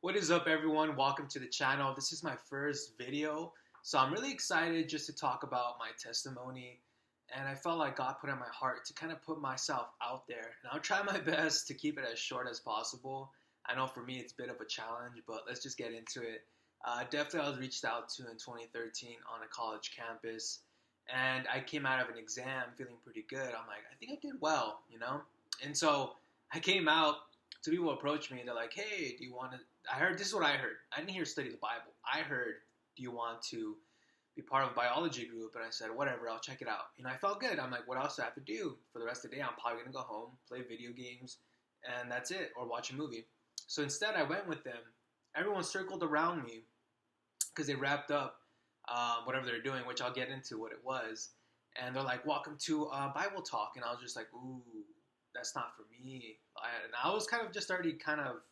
What is up, everyone? Welcome to the channel. This is my first video, so I'm really excited just to talk about my testimony. And I felt like God put in my heart to kind of put myself out there, and I'll try my best to keep it as short as possible. I know for me it's a bit of a challenge, but let's just get into it. Definitely, I was reached out to in 2013 on a college campus, and I came out of an exam feeling pretty good. I'm like, I think I did well. And so I came out. So people approach me and they're like, "Hey, do you want to?" I heard this is what I heard. I didn't hear study the Bible. I heard, "Do you want to be part of a biology group?" And I said, "Whatever, I'll check it out." I felt good. I'm like, "What else do I have to do for the rest of the day? I'm probably gonna go home, play video games, and that's it, or watch a movie." So instead, I went with them. Everyone circled around me because they wrapped up whatever they're doing, which I'll get into what it was. And they're like, "Welcome to Bible talk," and I was just like, "Ooh, that's not for me." And I was kind of just already kind of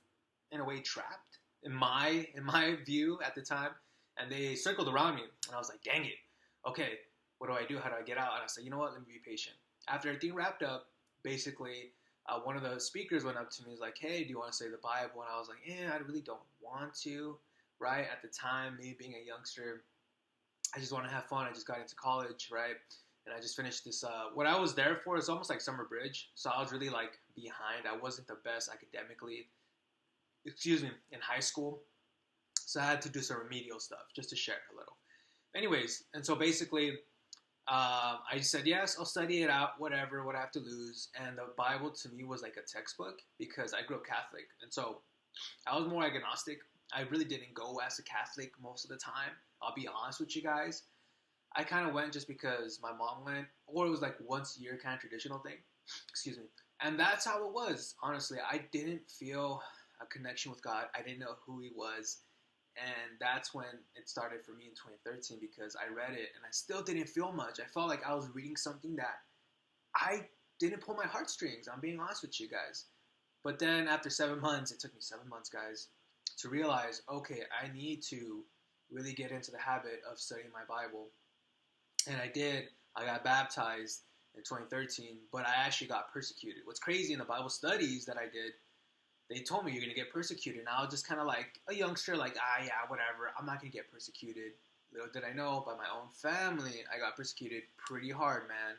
in a way trapped in my view at the time. And they circled around me, and I was like, "Dang it! Okay, what do I do? How do I get out?" And I said, "You know what? Let me be patient." After everything wrapped up, basically, one of the speakers went up to me and was like, "Hey, do you want to say the Bible?" And I was like, I really don't want to. Right at the time, me being a youngster, I just want to have fun. I just got into college, right? And I just finished this. What I was there for is almost like summer bridge. So I was really like behind. I wasn't the best academically, in high school. So I had to do some remedial stuff just to share a little. Anyways, and so basically, I said, yes, I'll study it out, whatever, what I have to lose. And the Bible to me was like a textbook because I grew up Catholic. And so I was more agnostic. I really didn't go as a Catholic most of the time. I'll be honest with you guys. I kind of went just because my mom went, or it was like once a year kind of traditional thing. Excuse me. And that's how it was. Honestly, I didn't feel a connection with God. I didn't know who He was. And that's when it started for me in 2013 because I read it and I still didn't feel much. I felt like I was reading something that I didn't pull my heartstrings. I'm being honest with you guys. But then after 7 months, it took me 7 months, guys, to realize, okay, I need to really get into the habit of studying my Bible. And I did. I got baptized in 2013, but I actually got persecuted. What's crazy in the Bible studies that I did, they told me you're gonna get persecuted. And I was just kind of like a youngster, like, yeah, whatever. I'm not gonna get persecuted. Little did I know, by my own family, I got persecuted pretty hard, man.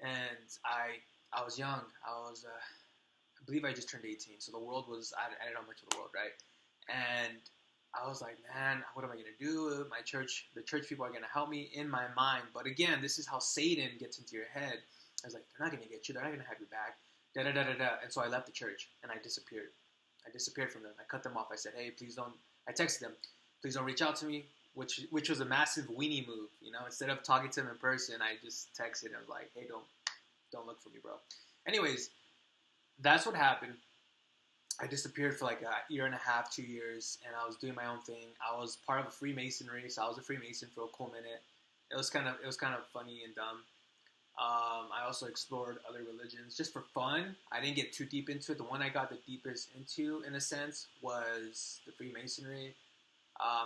And I was young. I believe I just turned 18, so the world was, I didn't know much of the world, right? And I was like, man, what am I going to do? The church people are going to help me in my mind. But again, this is how Satan gets into your head. I was like, they're not going to get you. They're not going to have your back. Da-da-da-da-da. And so I left the church, and I disappeared. I disappeared from them. I cut them off. I said, hey, please don't. I texted them, please don't reach out to me, which was a massive weenie move. Instead of talking to them in person, I just texted and was like, hey, don't look for me, bro. Anyways, that's what happened. I disappeared for like a year and a half, 2 years, and I was doing my own thing. I was part of a Freemasonry, so I was a Freemason for a cool minute. It was kind of funny and dumb. I also explored other religions just for fun. I didn't get too deep into it. The one I got the deepest into, in a sense, was the Freemasonry.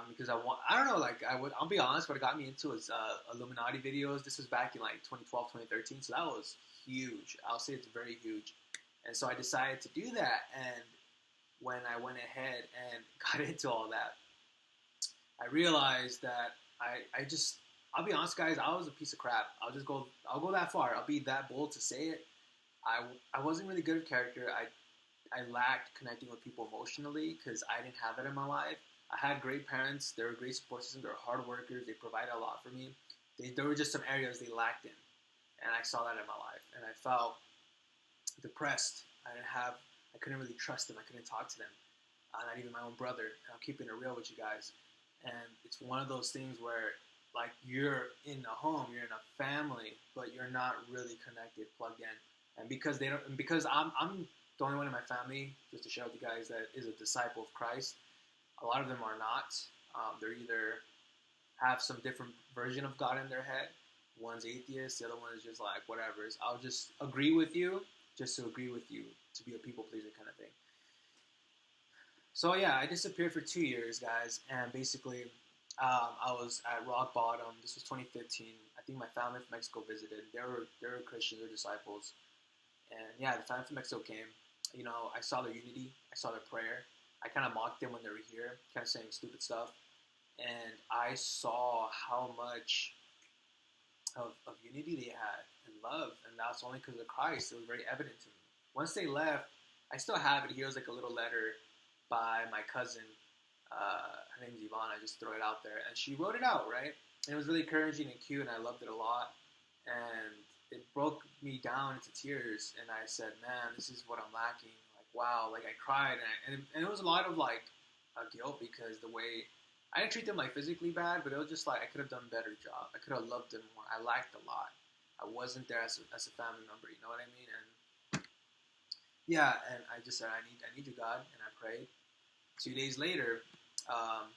Because I don't know, like I'll be honest, what got me into was Illuminati videos. This was back in like 2012, 2013, so that was huge. I'll say it's very huge. And so I decided to do that, and when I went ahead and got into all that, I realized that I'll be honest, guys, I was a piece of crap. I'll go that far. I'll be that bold to say it. I wasn't really good at character. I lacked connecting with people emotionally because I didn't have that in my life. I had great parents. They were a great support system. They were hard workers. They provided a lot for me. There were just some areas they lacked in, and I saw that in my life. And I felt depressed. I couldn't really trust them. I couldn't talk to them. Not even my own brother. I'm keeping it real with you guys. And it's one of those things where, like, you're in a home, you're in a family, but you're not really connected, plugged in. And because I'm the only one in my family, just to share with you guys, that is a disciple of Christ. A lot of them are not. They're either have some different version of God in their head. One's atheist, the other one is just like, whatever. I'll just agree with you, just to agree with you, to be a people pleaser kind of thing. So yeah, I disappeared for 2 years, guys, and basically I was at rock bottom. This was 2015. I think my family from Mexico visited. They were Christians, they were disciples, and yeah, the family from Mexico came. I saw their unity, I saw their prayer, I kind of mocked them when they were here, kind of saying stupid stuff. And I saw how much of unity they had and love, and that's only because of Christ. It was very evident to me. Once they left, I still have it. Here was like a little letter by my cousin. Her name's Yvonne. I just throw it out there, and she wrote it out, right? And it was really encouraging and cute, and I loved it a lot. And it broke me down into tears, and I said, "Man, this is what I'm lacking." Like, wow, like I cried, and it was a lot of like guilt because the way I didn't treat them like physically bad, but it was just like I could have done a better job. I could have loved them more. I lacked a lot. I wasn't there as a family member. You know what I mean? And yeah, and I just said, I need you, God, and I prayed. 2 days later, I'm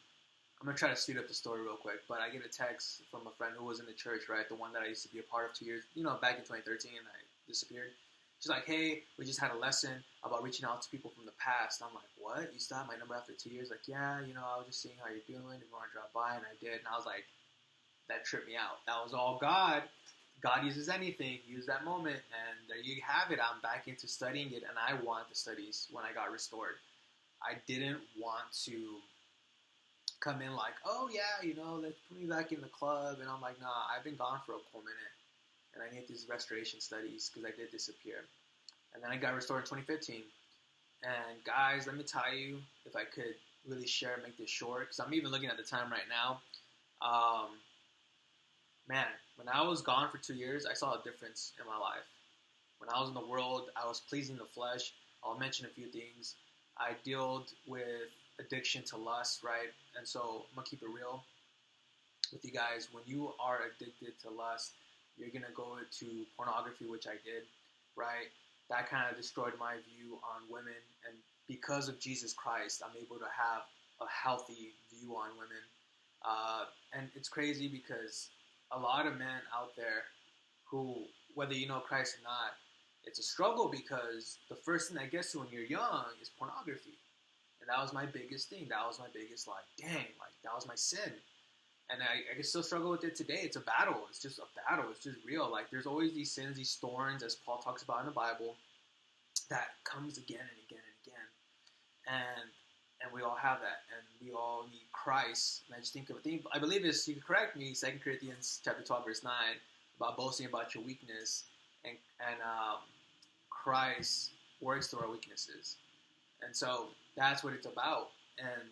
gonna try to speed up the story real quick, but I get a text from a friend who was in the church, right? The one that I used to be a part of 2 years, back in 2013, I disappeared. She's like, "Hey, we just had a lesson about reaching out to people from the past." I'm like, "What? You still have my number after 2 years?" Like, "Yeah, I was just seeing how you're doing. If you want to drop by," and I did, and I was like, that tripped me out. That was all God. God uses anything. Use that moment, and there you have it. I'm back into studying it, and I want the studies when I got restored. I didn't want to come in like, "Oh yeah, let's put me back in the club," and I'm like, "Nah, I've been gone for a cool minute, and I need these restoration studies because I did disappear." And then I got restored in 2015. And guys, let me tell you, if I could really share, make this short, because I'm even looking at the time right now. Man, when I was gone for 2 years, I saw a difference in my life. When I was in the world, I was pleasing the flesh. I'll mention a few things. I dealt with addiction to lust, right? And so I'm going to keep it real with you guys. When you are addicted to lust, you're going to go to pornography, which I did, right? That kind of destroyed my view on women. And because of Jesus Christ, I'm able to have a healthy view on women. And it's crazy because a lot of men out there who, whether you know Christ or not, it's a struggle because the first thing that gets you when you're young is pornography. And that was my biggest thing. That was my biggest, that was my sin. And I can still struggle with it today. It's a battle. It's just a battle. It's just real. Like, there's always these sins, these thorns, as Paul talks about in the Bible, that comes again and again and again. And we all have that. And we all need Christ. And I just think I believe this, you can correct me, 2 Corinthians chapter 12, verse 9, about boasting about your weakness. And Christ works through our weaknesses. And so that's what it's about. And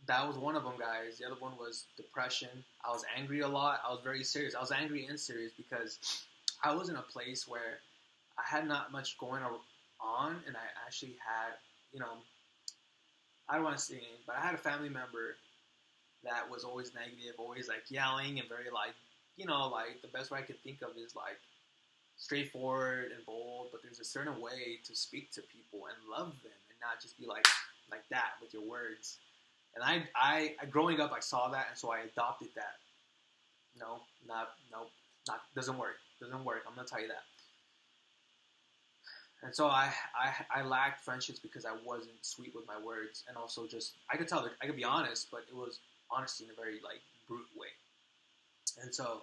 that was one of them, guys. The other one was depression. I was angry a lot. I was very serious. I was angry and serious because I was in a place where I had not much going on, and I actually had, I don't want to say anything, but I had a family member that was always negative, always like yelling and very like the best way I could think of is like straightforward and bold, but there's a certain way to speak to people and love them and not just be like that with your words. And I growing up, I saw that, and so I adopted that. No, doesn't work. Doesn't work. I'm gonna tell you that. And so I lacked friendships because I wasn't sweet with my words, and also just I could tell that I could be honest, but it was honesty in a very brute way. And so,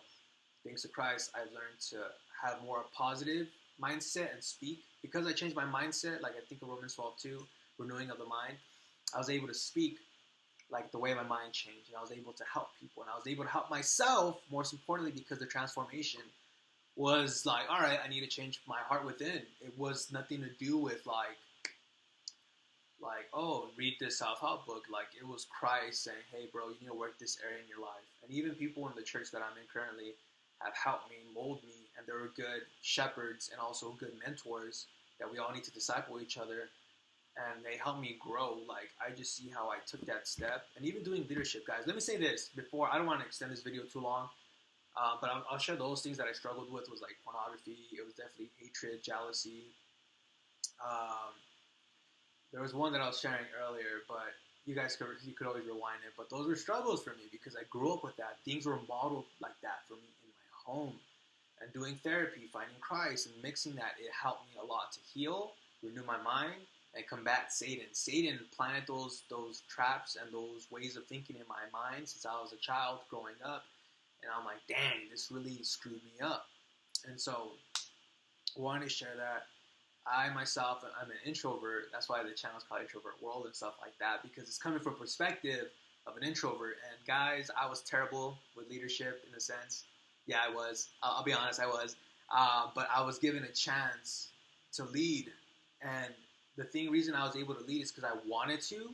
thanks to Christ, I've learned to have more positive mindset and speak because I changed my mindset. Like I think of Romans 12:2, renewing of the mind. I was able to speak the way my mind changed, and I was able to help people, and I was able to help myself, most importantly, because the transformation was all right, I need to change my heart within. It was nothing to do with oh, read this self-help book. It was Christ saying, "Hey, bro, you need to work this area in your life." And even people in the church that I'm in currently have helped me, mold me, and they were good shepherds and also good mentors that we all need to disciple each other. And they helped me grow. I just see how I took that step. And even doing leadership, guys. Let me say this before. I don't want to extend this video too long. But I'll share those things that I struggled with was pornography. It was definitely hatred, jealousy. There was one that I was sharing earlier, but you could always rewind it. But those were struggles for me because I grew up with that. Things were modeled like that for me in my home. And doing therapy, finding Christ, and mixing that, it helped me a lot to heal, renew my mind, and combat Satan. Satan planted those traps and those ways of thinking in my mind since I was a child growing up. And I'm like, dang, this really screwed me up. And so I wanted to share that. I myself, I'm an introvert. That's why the channel is called Introvert World and stuff like that, because it's coming from perspective of an introvert. And guys, I was terrible with leadership in a sense. Yeah, I was. I'll be honest, I was. But I was given a chance to lead, and reason I was able to lead is because I wanted to.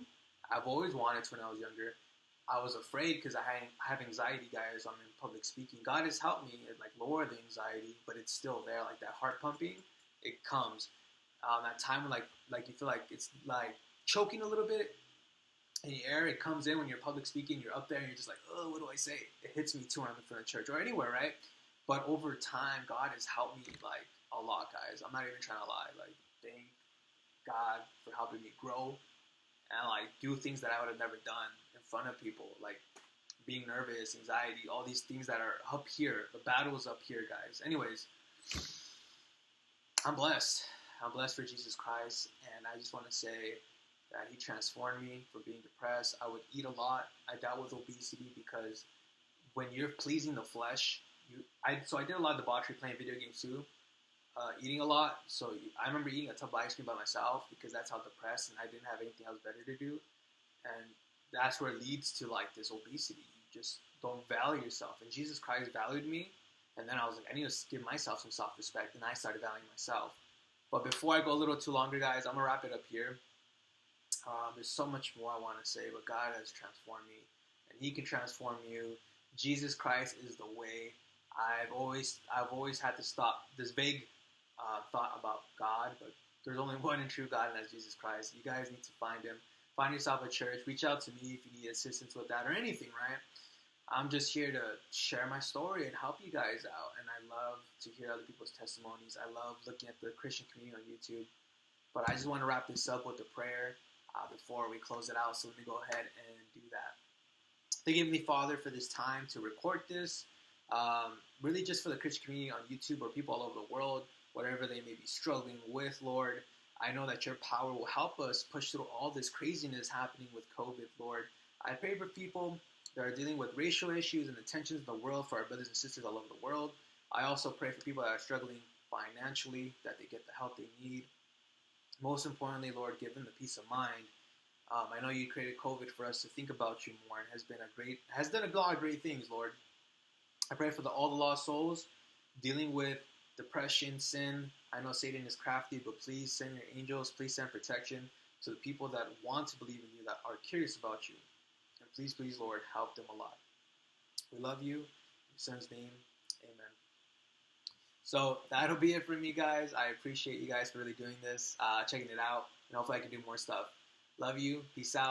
I've always wanted to when I was younger. I was afraid because I have anxiety, guys. I'm in public speaking. God has helped me like lower the anxiety, but it's still there. Like that heart pumping, it comes. That time when like you feel like it's like choking a little bit in the air. It comes in when you're public speaking. You're up there and you're just like, oh, what do I say? It hits me too when I'm in front of church or anywhere, right? But over time, God has helped me like a lot, guys. I'm not even trying to lie. Like, thank God for helping me grow and like do things that I would have never done in front of people, like being nervous, anxiety, all these things that are up here. The battle is up here, guys. Anyways, I'm blessed. I'm blessed for Jesus Christ, and I just want to say that He transformed me from being depressed. I would eat a lot. I dealt with obesity because when you're pleasing the flesh, I did a lot of debauchery playing video games too, eating a lot. So I remember eating a tub of ice cream by myself because that's how depressed, and I didn't have anything else better to do. And that's where it leads to like this obesity. You just don't value yourself. And Jesus Christ valued me, and then I was like, I need to give myself some self-respect, and I started valuing myself. But before I go a little too longer, guys, I'm gonna wrap it up here. There's so much more I want to say, but God has transformed me, and He can transform you. Jesus Christ is the way. I've always had to stop this vague thought about God, but there's only one and true God, and that's Jesus Christ. You guys need to find Him. Find yourself a church. Reach out to me if you need assistance with that or anything, right? I'm just here to share my story and help you guys out, and I love to hear other people's testimonies. I love looking at the Christian community on YouTube. But I just want to wrap this up with a prayer before we close it out, so let me go ahead and do that. Thank you, Heavenly Father, for this time to record this. Really just for the Christian community on YouTube or people all over the world, whatever they may be struggling with, Lord. I know that your power will help us push through all this craziness happening with COVID, Lord. I pray for people that are dealing with racial issues and the tensions in the world, for our brothers and sisters all over the world. I also pray for people that are struggling financially, that they get the help they need. Most importantly, Lord, give them the peace of mind. I know you created COVID for us to think about you more, and has done a lot of great things, Lord. I pray for all the lost souls dealing with depression, sin. I know Satan is crafty, but please send your angels. Please send protection to the people that want to believe in you, that are curious about you. And please, please, Lord, help them a lot. We love you. In your Son's name, amen. So that'll be it for me, guys. I appreciate you guys for really doing this, checking it out, and hopefully I can do more stuff. Love you. Peace out.